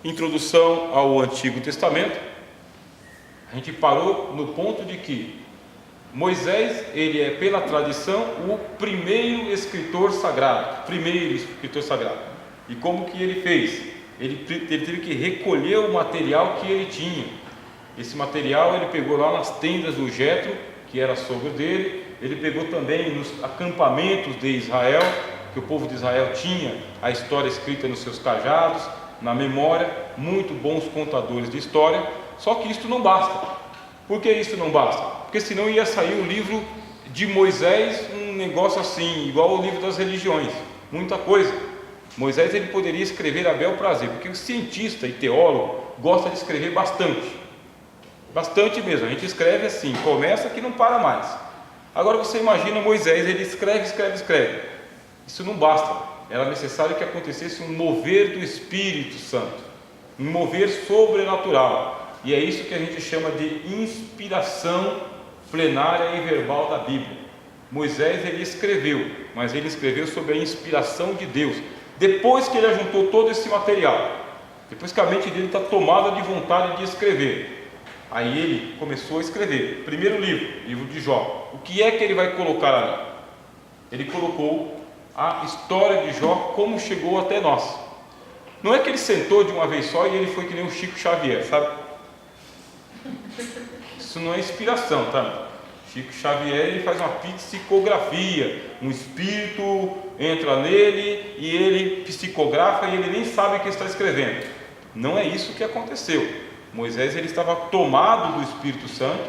introdução ao Antigo Testamento, a gente parou no ponto de que Moisés, ele é, pela tradição, o primeiro escritor sagrado. E como que ele fez? Ele teve que recolher o material que ele tinha. Esse material ele pegou lá nas tendas do Jetro, que era sogro dele. Ele pegou também nos acampamentos de Israel, que o povo de Israel tinha a história escrita nos seus cajados, na memória, muito bons contadores de história. Só que isso não basta. Por que isso não basta? Porque senão ia sair o livro de Moisés, um negócio assim, igual o livro das religiões, muita coisa. Moisés ele poderia escrever a bel prazer, porque o cientista e teólogo gosta de escrever bastante mesmo. A gente escreve assim, começa que não para mais. Agora você imagina Moisés, ele escreve. Isso não basta, era necessário que acontecesse um mover do Espírito Santo, um mover sobrenatural. E é isso que a gente chama de inspiração plenária e verbal da Bíblia. Moisés ele escreveu, mas ele escreveu sob a inspiração de Deus. Depois que ele ajuntou todo esse material, depois que a mente dele está tomada de vontade de escrever, aí ele começou a escrever. Primeiro livro de Jó. O que é que ele vai colocar ali? Ele colocou a história de Jó, como chegou até nós. Não é que ele sentou de uma vez só e ele foi que nem o Chico Xavier, sabe? Isso não é inspiração, tá? Chico Xavier ele faz uma psicografia, um espírito entra nele e ele psicografa e ele nem sabe o que está escrevendo. Não é isso que aconteceu. Moisés ele estava tomado do Espírito Santo,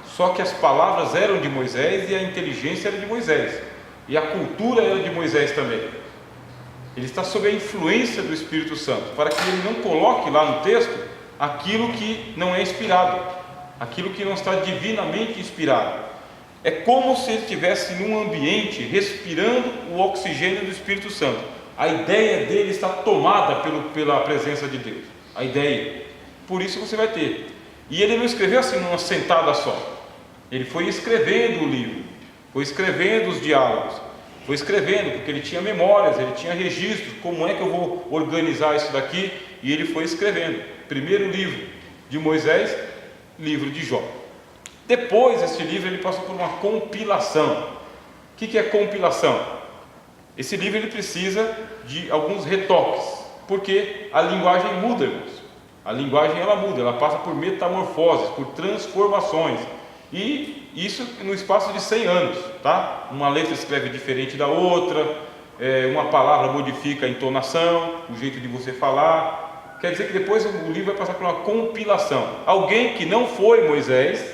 só que as palavras eram de Moisés e a inteligência era de Moisés, e a cultura era de Moisés também. Ele está sob a influência do Espírito Santo, para que ele não coloque lá no texto aquilo que não é inspirado, aquilo que não está divinamente inspirado. É como se ele estivesse num ambiente respirando o oxigênio do Espírito Santo. A ideia dele está tomada pela presença de Deus. A ideia. Por isso você vai ter. E ele não escreveu assim numa sentada só. Ele foi escrevendo o livro, foi escrevendo os diálogos, foi escrevendo, porque ele tinha memórias, ele tinha registros. Como é que eu vou organizar isso daqui? E ele foi escrevendo. Primeiro livro de Moisés, livro de Jó. Depois esse livro ele passou por uma compilação. O que é compilação? Esse livro ele precisa de alguns retoques, porque a linguagem muda, irmãos. A linguagem ela muda, ela passa por metamorfoses, por transformações, e isso no espaço de 100 anos, tá? Uma letra escreve diferente da outra, uma palavra modifica a entonação, o jeito de você falar. Quer dizer que depois o livro vai passar por uma compilação. Alguém que não foi Moisés,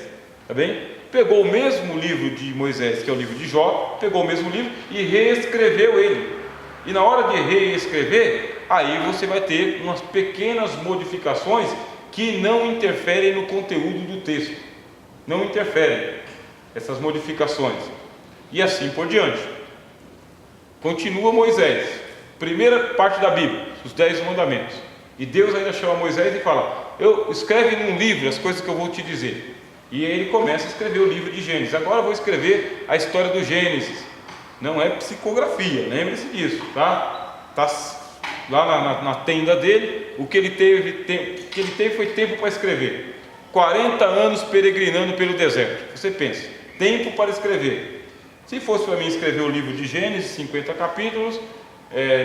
tá bem? Pegou o mesmo livro de Moisés, que é o livro de Jó, pegou o mesmo livro e reescreveu ele. E na hora de reescrever, aí você vai ter umas pequenas modificações que não interferem no conteúdo do texto. Não interferem essas modificações. E assim por diante. Continua Moisés, primeira parte da Bíblia, os 10 mandamentos. E Deus ainda chama Moisés e fala: escreve num livro as coisas que eu vou te dizer. E aí ele começa a escrever o livro de Gênesis. Agora eu vou escrever a história do Gênesis. Não é psicografia, lembre-se disso, tá? Está lá na tenda dele. O que ele teve foi tempo para escrever. 40 anos peregrinando pelo deserto. Você pensa, tempo para escrever. Se fosse para mim escrever o livro de Gênesis, 50 capítulos,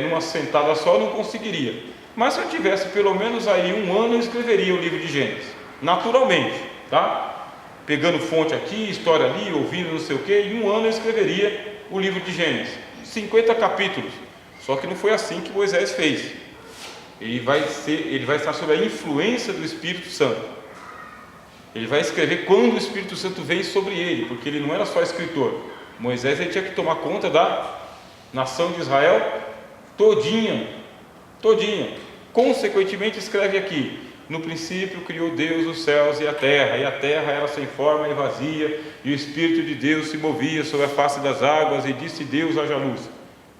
numa sentada só, eu não conseguiria. Mas se eu tivesse pelo menos aí 1 ano, eu escreveria o livro de Gênesis, naturalmente, tá? Pegando fonte aqui, história ali, ouvindo não sei o que, em 1 ano eu escreveria o livro de Gênesis, 50 capítulos. Só que não foi assim que Moisés fez. Ele vai estar sob a influência do Espírito Santo. Ele vai escrever quando o Espírito Santo vem sobre ele, porque ele não era só escritor. Moisés ele tinha que tomar conta da nação de Israel todinha. Consequentemente escreve aqui: no princípio criou Deus os céus e a terra era sem forma e vazia, e o Espírito de Deus se movia sobre a face das águas, e disse Deus: haja luz.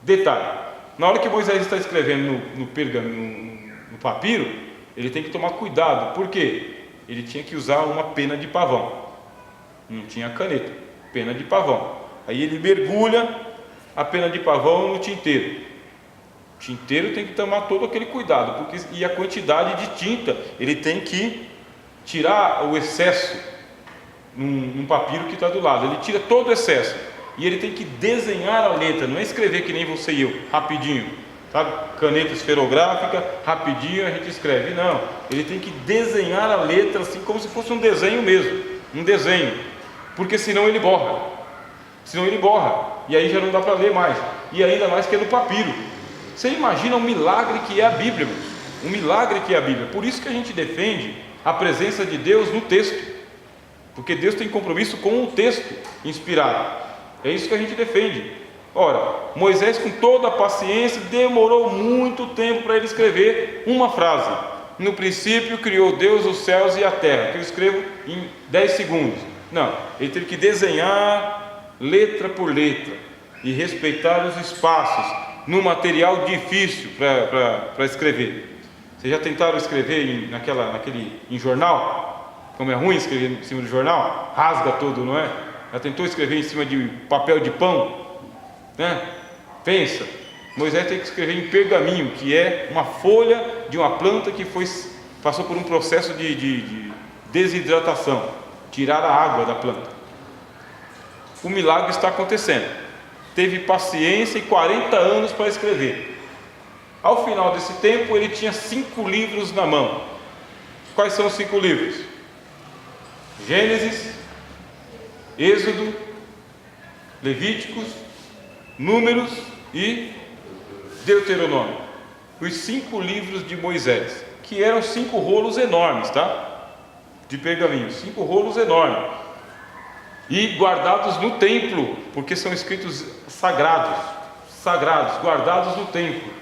Detalhe: na hora que Moisés está escrevendo no pergaminho, no papiro, ele tem que tomar cuidado. Por quê? Ele tinha que usar uma pena de pavão, não tinha caneta, pena de pavão. Aí ele mergulha a pena de pavão no tinteiro. O tinteiro tem que tomar todo aquele cuidado, e a quantidade de tinta, ele tem que tirar o excesso num papiro que está do lado, ele tira todo o excesso, e ele tem que desenhar a letra, não é escrever que nem você e eu, rapidinho, sabe? Caneta esferográfica, rapidinho a gente escreve, não, ele tem que desenhar a letra assim como se fosse um desenho mesmo, um desenho, porque senão ele borra, e aí já não dá para ler mais, e ainda mais que é no papiro. Você imagina o milagre que é a Bíblia, um milagre que é a Bíblia. Por isso que a gente defende a presença de Deus no texto, porque Deus tem compromisso com um texto inspirado, é isso que a gente defende. Ora, Moisés, com toda a paciência, demorou muito tempo para ele escrever uma frase: no princípio criou Deus os céus e a terra, que eu escrevo em 10 segundos. Não, ele teve que desenhar letra por letra e respeitar os espaços no material difícil para escrever. Vocês já tentaram escrever em jornal? Como é ruim escrever em cima do jornal? Rasga tudo, não é? Já tentou escrever em cima de papel de pão? Né? Pensa, Moisés tem que escrever em pergaminho, que é uma folha de uma planta que passou por um processo de desidratação, tirar a água da planta. O milagre está acontecendo. Teve paciência e 40 anos para escrever. Ao final desse tempo, ele tinha 5 livros na mão. Quais são os 5 livros? Gênesis, Êxodo, Levíticos, Números e Deuteronômio. Os 5 livros de Moisés, que eram 5 rolos enormes, tá? De pergaminho, 5 rolos enormes, e guardados no templo, porque são escritos sagrados, guardados no templo.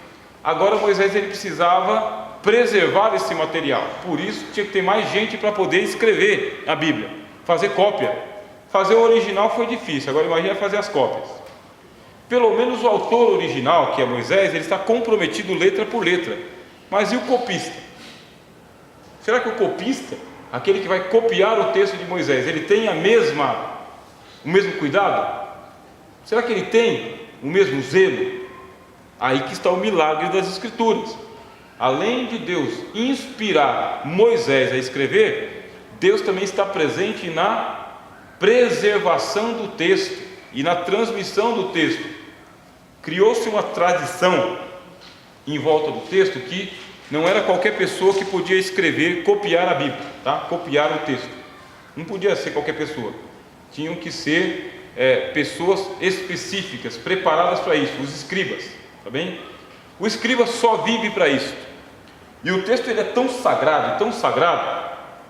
Agora Moisés, ele precisava preservar esse material, por isso tinha que ter mais gente para poder escrever a Bíblia, fazer cópia. Fazer o original foi difícil, agora imagina fazer as cópias. Pelo menos o autor original, que é Moisés, ele está comprometido letra por letra. Mas e o copista? Será que o copista, aquele que vai copiar o texto de Moisés, ele tem o mesmo cuidado? Será que ele tem o mesmo zelo? Aí que está o milagre das Escrituras. Além de Deus inspirar Moisés a escrever, Deus também está presente na preservação do texto e na transmissão do texto. Criou-se uma tradição em volta do texto que não era qualquer pessoa que podia escrever, copiar a Bíblia, tá? Copiar o texto. Não podia ser qualquer pessoa. Tinham que ser pessoas específicas, preparadas para isso, os escribas, tá bem? O escriba só vive para isso. E o texto, ele é tão sagrado,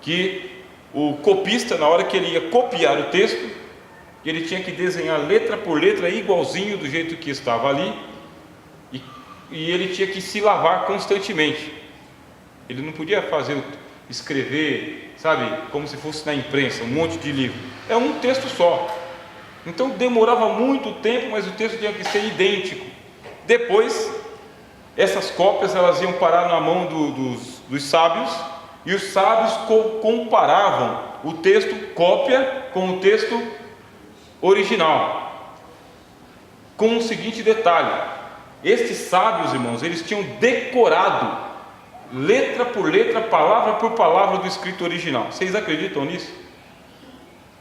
que o copista, na hora que ele ia copiar o texto, ele tinha que desenhar letra por letra igualzinho do jeito que estava ali, e ele tinha que se lavar constantemente. Ele não podia escrever, sabe, como se fosse na imprensa, um monte de livro. É um texto só. Então demorava muito tempo, mas o texto tinha que ser idêntico. Depois, essas cópias, elas iam parar na mão dos sábios, e os sábios comparavam o texto cópia com o texto original, com o seguinte detalhe: estes sábios, irmãos, eles tinham decorado letra por letra, palavra por palavra do escrito original. Vocês acreditam nisso?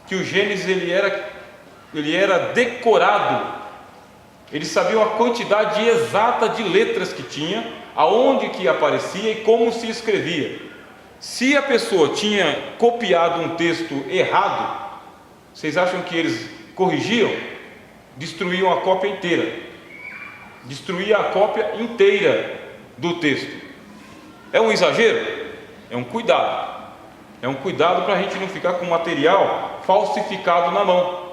Que o Gênesis, ele era decorado. Eles sabiam a quantidade exata de letras que tinha, aonde que aparecia e como se escrevia. Se a pessoa tinha copiado um texto errado, vocês acham que eles corrigiam? Destruíam a cópia inteira. Destruía a cópia inteira do texto. É um exagero? É um cuidado. É um cuidado para a gente não ficar com material falsificado na mão.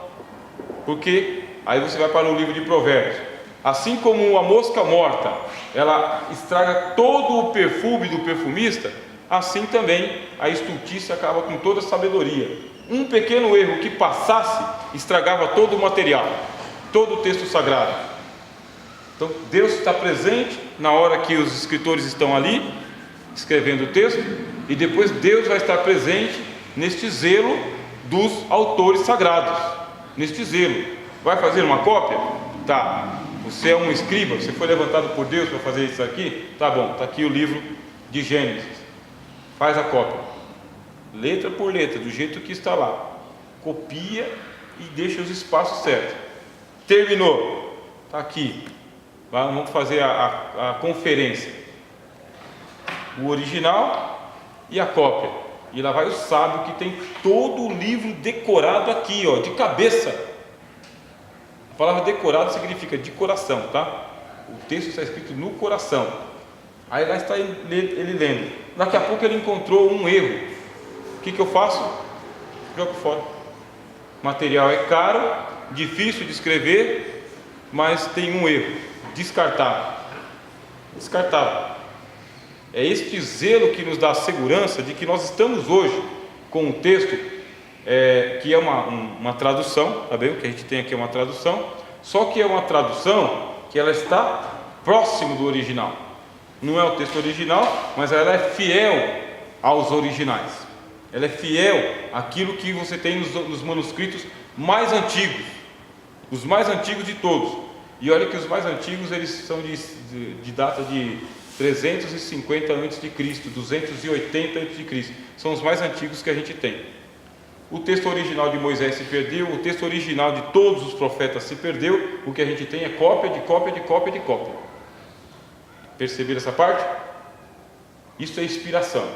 Porque aí você vai para o livro de Provérbios. Assim como a mosca morta, ela estraga todo o perfume do perfumista, assim também a estultícia acaba com toda a sabedoria. Um pequeno erro que passasse, estragava todo o material, todo o texto sagrado. Então Deus está presente na hora que os escritores estão ali escrevendo o texto, e depois Deus vai estar presente neste zelo dos autores sagrados. Neste zelo. Vai fazer uma cópia? Tá. Você é um escriba, você foi levantado por Deus para fazer isso aqui? Tá bom, está aqui o livro de Gênesis. Faz a cópia, letra por letra, do jeito que está lá. Copia e deixa os espaços certos. Terminou, está aqui. Vamos fazer a conferência. O original e a cópia. E lá vai o sábio que tem todo o livro decorado aqui, ó, de cabeça. A palavra decorado significa de coração, tá? O texto está escrito no coração. Aí lá está ele lendo. Daqui a pouco ele encontrou um erro. O que eu faço? Jogo fora. O material é caro, difícil de escrever, mas tem um erro. Descartável. Descartável. É este zelo que nos dá a segurança de que nós estamos hoje com um texto que é uma tradução, tá bem? O que a gente tem aqui é uma tradução, só que é uma tradução que ela está próximo do original. Não é o texto original, mas ela é fiel aos originais. Ela é fiel àquilo que você tem nos manuscritos mais antigos, os mais antigos de todos. E olha que os mais antigos eles são de data de 350 a.C., 280 a.C. São os mais antigos que a gente tem. O texto original de Moisés se perdeu, o texto original de todos os profetas se perdeu. O que a gente tem é cópia de cópia de cópia de cópia. Perceberam essa parte? Isso é inspiração.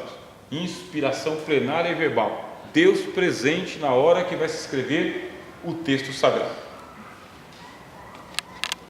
Inspiração plenária e verbal. Deus presente na hora que vai se escrever o texto sagrado.